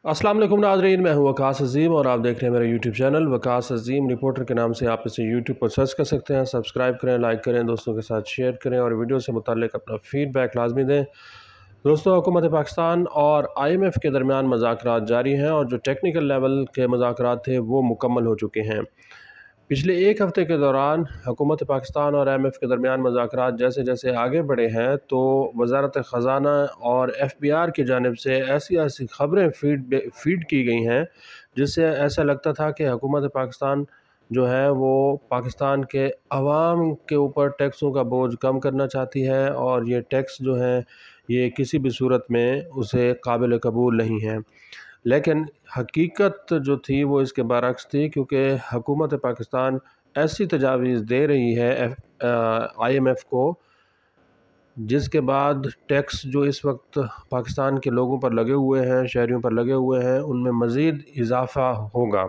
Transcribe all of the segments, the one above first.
अस्सलाम वालेकुम नाज़रीन, मैं हूं वकास अज़ीम और आप देख रहे हैं मेरा यूट्यूब चैनल वकास अज़ीम रिपोर्टर के नाम से। आप इसे यूट्यूब पर सर्च कर सकते हैं। सब्सक्राइब करें, लाइक करें, दोस्तों के साथ शेयर करें और वीडियो से मुताल्लिक़ अपना फ़ीडबैक लाजमी दें। दोस्तों, हुकूमत पाकिस्तान और IMF के दरमियान मुज़ाकरात जारी हैं और जो टेक्निकल लेवल के मुज़ाकरात थे वो मुकम्मल हो चुके हैं। पिछले एक हफ़्ते के दौरान हुकूमत पाकिस्तान और IMF के दरमियान मुज़ाकरात जैसे जैसे आगे बढ़े हैं तो वज़ारत ख़ज़ाना और FBR की जानिब से ऐसी ऐसी ख़बरें फीड की गई हैं जिससे ऐसा लगता था कि हुकूमत पाकिस्तान जो है वो पाकिस्तान के अवाम के ऊपर टैक्सों का बोझ कम करना चाहती है और ये टैक्स जो हैं ये किसी भी सूरत में उसे काबिल कबूल नहीं है। लेकिन हकीकत जो थी वो इसके बरअक्स थी, क्योंकि हुकूमत पाकिस्तान ऐसी तजावीज़ दे रही है IMF को जिसके बाद टैक्स जो इस वक्त पाकिस्तान के लोगों पर लगे हुए हैं, शहरियों पर लगे हुए हैं, उनमें मज़ीद इजाफ़ा होगा।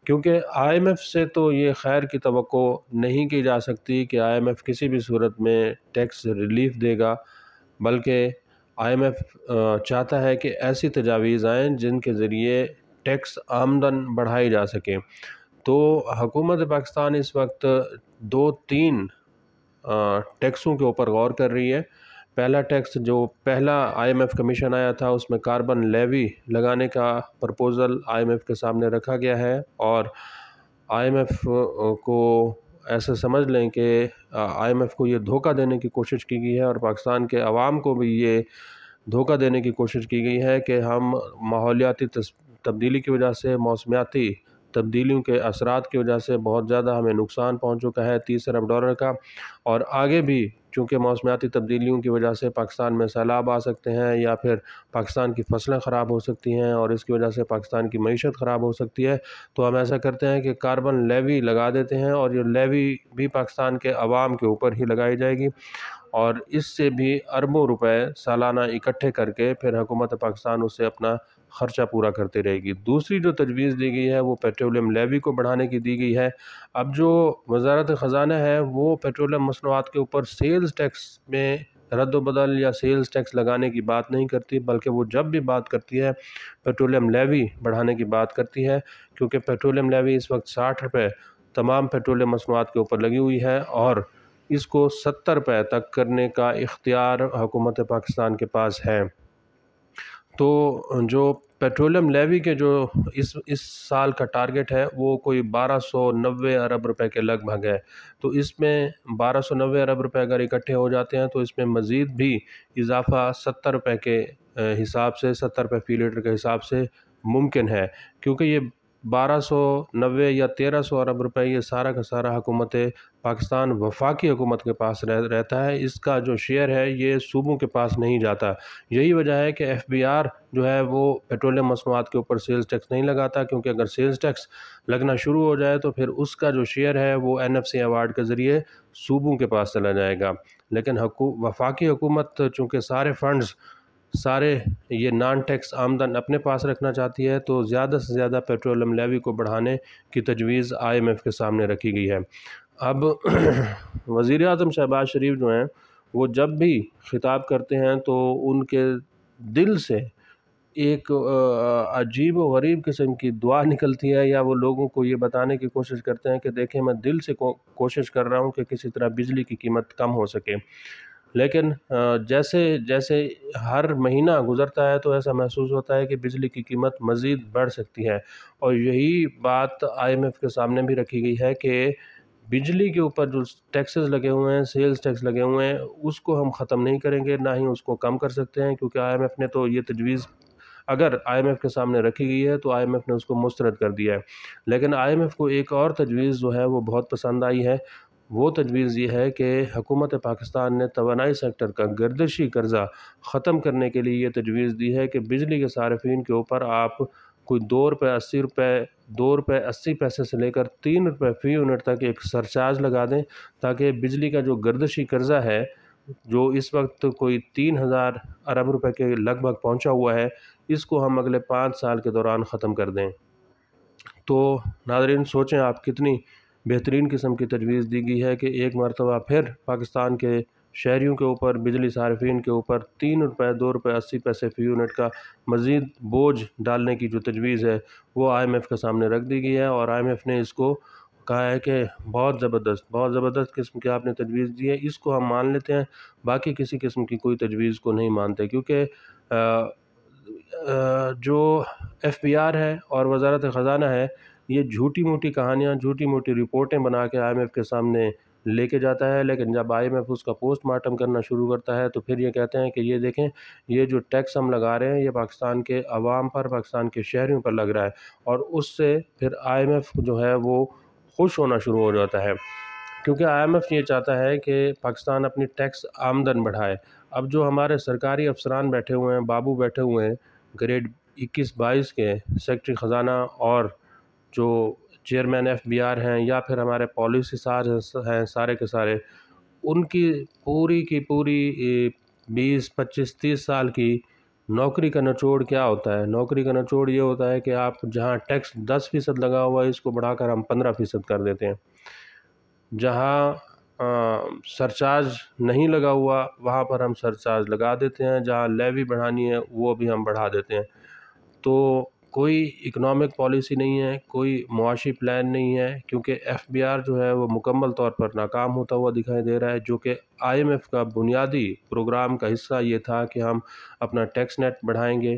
क्योंकि IMF से तो ये खैर की तवक्को नहीं की जा सकती कि IMF किसी भी सूरत में टैक्स रिलीफ देगा, बल्कि IMF चाहता है कि ऐसी तजावीज़ आएँ जिनके ज़रिए टैक्स आमदन बढ़ाई जा सके। तो हुकूमत पाकिस्तान इस वक्त 2-3 टैक्सों के ऊपर गौर कर रही है। पहला टैक्स, जो पहला IMF कमीशन आया था उसमें कार्बन लेवी लगाने का प्रपोज़ल IMF के सामने रखा गया है और IMF को ऐसा समझ लें कि IMF को ये धोखा देने की कोशिश की गई है और पाकिस्तान के अवाम को भी ये धोखा देने की कोशिश की गई है कि हम माहौलियाती तब्दीली की वजह से, मौसमियाती तब्दीलियों के असरात की वजह से बहुत ज़्यादा हमें नुकसान पहुंच चुका है $30 अरब का, और आगे भी चूँकि मौसमियाती तब्दीलियों की वजह से पाकिस्तान में सैलाब आ सकते हैं या फिर पाकिस्तान की फसलें ख़राब हो सकती हैं और इसकी वजह से पाकिस्तान की मईशत ख़राब हो सकती है। तो हम ऐसा करते हैं कि कार्बन लेवी लगा देते हैं और ये लेवी भी पाकिस्तान के अवाम के ऊपर ही लगाई जाएगी और इससे भी अरबों रुपए सालाना इकट्ठे करके फिर हुकूमत पाकिस्तान उससे अपना ख़र्चा पूरा करती रहेगी। दूसरी जो तजवीज़ दी गई है वो पेट्रोलियम लेवी को बढ़ाने की दी गई है। अब जो वज़ारत ख़ज़ाना है वो पेट्रोलियम मसनूआत के ऊपर सेल्स टैक्स में रद्द-ओ-बदल या सेल्स टैक्स लगाने की बात नहीं करती, बल्कि वो जब भी बात करती है पेट्रोलियम लेवी बढ़ाने की बात करती है, क्योंकि पेट्रोलियम लेवी इस वक्त ₹60 तमाम पेट्रोलियम मसनूआत के ऊपर लगी हुई है और इसको ₹70 तक करने का इख्तियार हुकूमत पाकिस्तान के पास है। तो जो पेट्रोलियम लेवी के जो इस साल का टारगेट है वो कोई 1290 अरब रुपए के लगभग है। तो इसमें 1290 अरब रुपए अगर इकट्ठे हो जाते हैं तो इसमें मज़ीद भी इजाफ़ा ₹70 के हिसाब से, ₹70 फ़ी लीटर के हिसाब से मुमकिन है, क्योंकि ये 1290 या 1300 अरब रुपए ये सारा का सारा हुकूमत पाकिस्तान वफाकी हुकूमत के पास रहता है। इसका जो शेयर है ये सूबों के पास नहीं जाता। यही वजह है कि FBR जो है वो पेट्रोलियम मसनूआत के ऊपर सेल्स टैक्स नहीं लगाता, क्योंकि अगर सेल्स टैक्स लगना शुरू हो जाए तो फिर उसका जो शेयर है वो NFC अवार्ड के ज़रिए सूबों के पास चला जाएगा। लेकिन वफाकी हुकूमत चूँकि सारे ये नॉन टैक्स आमदन अपने पास रखना चाहती है, तो ज़्यादा से ज़्यादा पेट्रोलियम लेवी को बढ़ाने की तजवीज़ IMF के सामने रखी गई है। अब वज़ीर आज़म शहबाज शरीफ जो हैं वो जब भी ख़िताब करते हैं तो उनके दिल से एक अजीब व गरीब किस्म की दुआ निकलती है, या वो लोगों को ये बताने की कोशिश करते हैं कि देखें, मैं दिल से कोशिश कर रहा हूँ कि किसी तरह बिजली की कीमत कम हो सके। लेकिन जैसे जैसे हर महीना गुज़रता है तो ऐसा महसूस होता है कि बिजली की कीमत मज़ीद बढ़ सकती है, और यही बात IMF के सामने भी रखी गई है कि बिजली के ऊपर जो टैक्सेस लगे हुए हैं, सेल्स टैक्स लगे हुए हैं, उसको हम ख़त्म नहीं करेंगे, ना ही उसको कम कर सकते हैं, क्योंकि IMF ने तो ये तजवीज़ अगर IMF के सामने रखी गई है तो IMF ने उसको मुस्तरद कर दिया है। लेकिन IMF को एक और तजवीज़ जो है वो बहुत पसंद आई है। वो तजवीज़ ये है कि हुकूमत पाकिस्तान ने तवानाई सेक्टर का गर्दिशी कर्ज़ा ख़त्म करने के लिए ये तजवीज़ दी है कि बिजली के सार्फिन के ऊपर आप कोई ₹2.80 से लेकर ₹3 फ़ी यूनिट तक एक सरचार्ज लगा दें, ताकि बिजली का जो गर्दिशी कर्ज़ा है जो इस वक्त कोई 3000 अरब रुपए के लगभग पहुंचा हुआ है, इसको हम अगले 5 साल के दौरान ख़त्म कर दें। तो नाज़रीन, सोचें आप कितनी बेहतरीन किस्म की तजवीज़ दी गई है कि एक मरतबा फिर पाकिस्तान के شہریوں کے اوپر، بجلی صارفین کے اوپر 3 روپے 2 روپے 80 پیسے فی یونٹ کا مزید بوجھ ڈالنے کی جو تجویز ہے وہ آئی ایم ایف کے سامنے رکھ دی گئی ہے، اور آئی ایم ایف نے اس کو کہا ہے کہ بہت زبردست قسم کی آپ نے تجویز دی ہے، اس کو ہم مان لیتے ہیں، باقی کسی قسم کی کوئی تجویز کو نہیں مانتے، کیونکہ جو ایف بی آر ہے اور وزارت خزانہ ہے، یہ جھوٹی موٹی کہانیاں، جھوٹی موٹی رپورٹیں بنا کے آئی ایم ایف کے سامنے لے کے جاتا ہے، لیکن جب آئی ایم ایف اس کا پوسٹ مارٹم کرنا شروع کرتا ہے تو پھر یہ کہتے ہیں کہ یہ دیکھیں، یہ جو ٹیکس ہم لگا رہے ہیں یہ پاکستان کے عوام پر، پاکستان کے شہریوں پر لگ رہا ہے، اور اس سے پھر آئی ایم ایف جو ہے وہ خوش ہونا شروع ہو جاتا ہے، کیونکہ آئی ایم ایف یہ چاہتا ہے کہ پاکستان اپنی ٹیکس آمدن بڑھائے۔ اب جو ہمارے سرکاری افسران بیٹھے ہوئے ہیں، بابو بیٹھے ہوئے ہیں گریڈ 21-22 کے، سیکٹری خزانہ اور جو چیئرمین ایف بی آر ہیں، یا پھر ہمارے پالیسی ساز ہیں سارے کے سارے، ان کی پوری 20-25-30 سال کی نوکری کا نچوڑ کیا ہوتا ہے؟ نوکری کا نچوڑ یہ ہوتا ہے کہ آپ جہاں ٹیکس 10% لگا ہوا ہے اس کو بڑھا کر ہم 15% کر دیتے ہیں، جہاں سرچارج نہیں لگا ہوا وہاں پر ہم سرچارج لگا دیتے ہیں، جہاں لیوی بڑھانی ہے وہ بھی ہم بڑھا دیتے ہیں۔ تو کوئی اکنامک پالیسی نہیں ہے، کوئی معاشی پلان نہیں ہے، کیونکہ ایف بی آر جو ہے وہ مکمل طور پر ناکام ہوتا ہوا دکھائی دے رہا ہے، جو کہ آئی ایم ایف کا بنیادی پروگرام کا حصہ یہ تھا کہ ہم اپنا ٹیکس نیٹ بڑھائیں گے،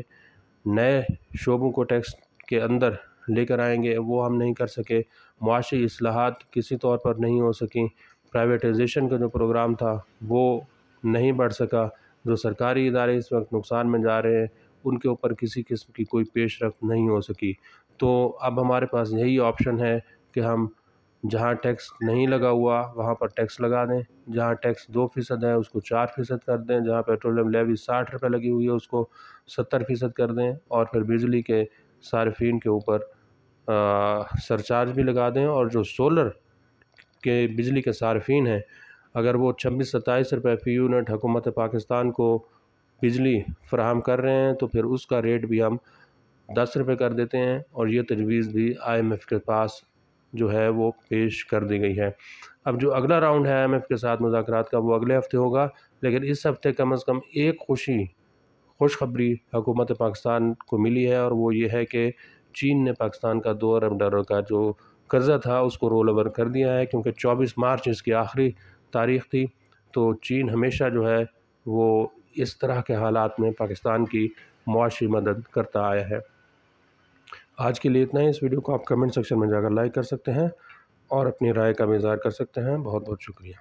نئے شعبوں کو ٹیکس کے اندر لے کر آئیں گے، وہ ہم نہیں کر سکے، معاشی اصلاحات کسی طور پر نہیں ہو سکیں، پرائیویٹائزیشن کا جو پروگرام تھا وہ نہیں بڑھ سکا، جو سرکاری ادارے اس وقت نقصان میں جا رہے ہیں ان کے اوپر کسی قسم کی کوئی پیش رفت نہیں ہو سکی۔ تو اب ہمارے پاس یہی آپشن ہے کہ ہم جہاں ٹیکس نہیں لگا ہوا وہاں پر ٹیکس لگا دیں، جہاں ٹیکس 2% ہے اس کو 4% کر دیں، جہاں پیٹرولیم لیوی 60 روپے لگی ہوئی ہے اس کو 70% کر دیں، اور پھر بجلی کے صارفین کے اوپر سرچارج بھی لگا دیں، اور جو سولر کے بجلی کے صارفین ہیں اگر وہ 26-27 روپے فی یونٹ حکومت پاکستان کو بجلی فراہم کر رہے ہیں تو پھر اس کا ریٹ بھی ہم 10 روپے کر دیتے ہیں، اور یہ تجویز بھی آئی ایم ایف کے پاس جو ہے وہ پیش کر دی گئی ہے۔ اب جو اگلا راؤنڈ ہے آئی ایم ایف کے ساتھ مذاکرات کا وہ اگلے ہفتے ہوگا، لیکن اس ہفتے کم از کم ایک خوشخبری حکومت پاکستان کو ملی ہے، اور وہ یہ ہے کہ چین نے پاکستان کا 2 ارب ڈالر کا جو قرضہ تھا اس کو رول اوور کر دیا ہے، کیونکہ 24 مارچ اس کی آخری تاریخ تھی، تو چین ہمیشہ جو ہے وہ اس طرح کے حالات میں پاکستان کی معاشی مدد کرتا آیا ہے۔ آج کے لیے اتنا ہی، اس ویڈیو کو آپ کمنٹ سیکشن میں جا کر لائک کر سکتے ہیں اور اپنی رائے کا بھی اظہار کر سکتے ہیں۔ بہت بہت شکریہ۔